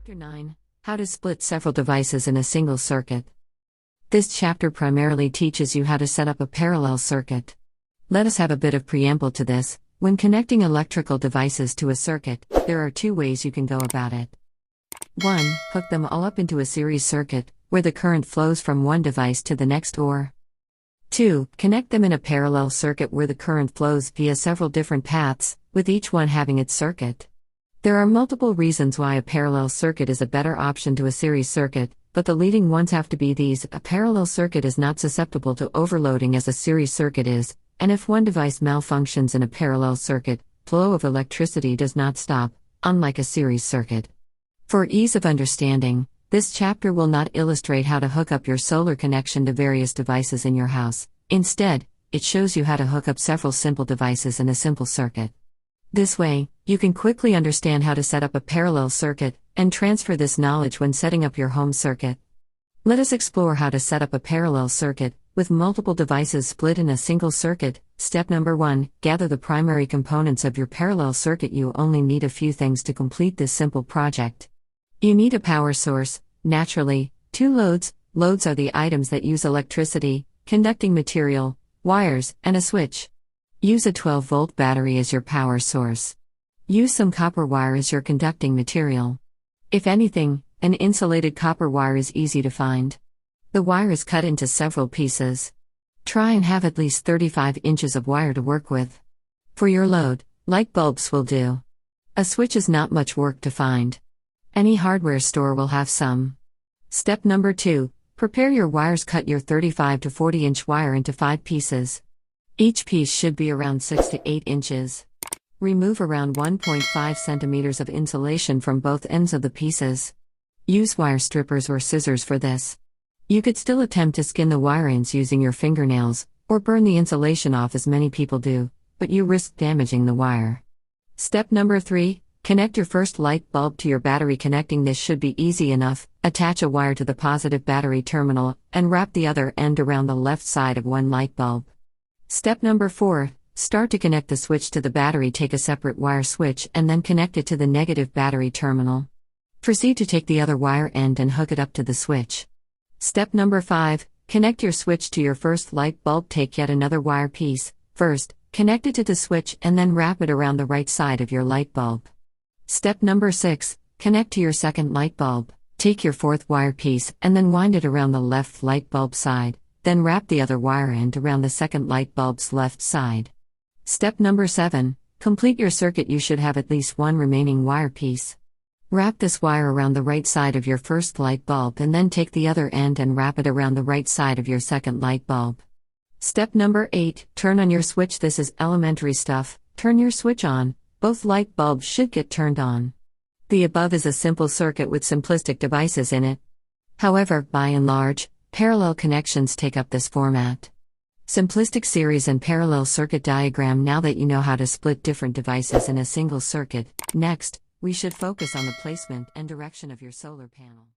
Chapter 9: How to Split Several Devices in a Single Circuit. This chapter primarily teaches you how to set up a parallel circuit. Let us have a bit of preamble to this. When connecting electrical devices to a circuit, there are two ways you can go about it. 1. Hook them all up into a series circuit, where the current flows from one device to the next, or 2. Connect them in a parallel circuit where the current flows via several different paths, with each one having its circuit. There are multiple reasons why a parallel circuit is a better option to a series circuit, but the leading ones have to be these. A parallel circuit is not susceptible to overloading as a series circuit is, and if one device malfunctions in a parallel circuit, flow of electricity does not stop, unlike a series circuit. For ease of understanding, this chapter will not illustrate how to hook up your solar connection to various devices in your house. Instead, it shows you how to hook up several simple devices in a simple circuit. This way, you can quickly understand how to set up a parallel circuit, and transfer this knowledge when setting up your home circuit. Let us explore how to set up a parallel circuit, with multiple devices split in a single circuit. Step number 1, gather the primary components of your parallel circuit. You only need a few things to complete this simple project. You need a power source, naturally, 2 loads. Loads are the items that use electricity, conducting material, wires, and a switch. Use a 12-volt battery as your power source. Use some copper wire as your conducting material. If anything, an insulated copper wire is easy to find. The wire is cut into several pieces. Try and have at least 35 inches of wire to work with. For your load, light bulbs will do. A switch is not much work to find. Any hardware store will have some. Step number 2, prepare your wires. Cut your 35 to 40 inch wire into 5 pieces. Each piece should be around 6 to 8 inches. Remove around 1.5 centimeters of insulation from both ends of the pieces. Use wire strippers or scissors for this. You could still attempt to skin the wire ends using your fingernails, or burn the insulation off as many people do, but you risk damaging the wire. Step number 3, connect your first light bulb to your battery. Connecting this should be easy enough. Attach a wire to the positive battery terminal, and wrap the other end around the left side of one light bulb. Step number 4, start to connect the switch to the battery. Take a separate wire switch and then connect it to the negative battery terminal. Proceed to take the other wire end and hook it up to the switch. Step number 5, connect your switch to your first light bulb. Take yet another wire piece. First, connect it to the switch and then wrap it around the right side of your light bulb. Step number 6, connect to your second light bulb. Take your fourth wire piece and then wind it around the left light bulb side. Then wrap the other wire end around the second light bulb's left side. Step number 7, complete your circuit. You should have at least one remaining wire piece. Wrap this wire around the right side of your first light bulb and then take the other end and wrap it around the right side of your second light bulb. Step number 8, turn on your switch. This is elementary stuff. Turn your switch on. Both light bulbs should get turned on. The above is a simple circuit with simplistic devices in it. However, by and large, parallel connections take up this format. Simplistic series and parallel circuit diagram. Now that you know how to split different devices in a single circuit, next, we should focus on the placement and direction of your solar panel.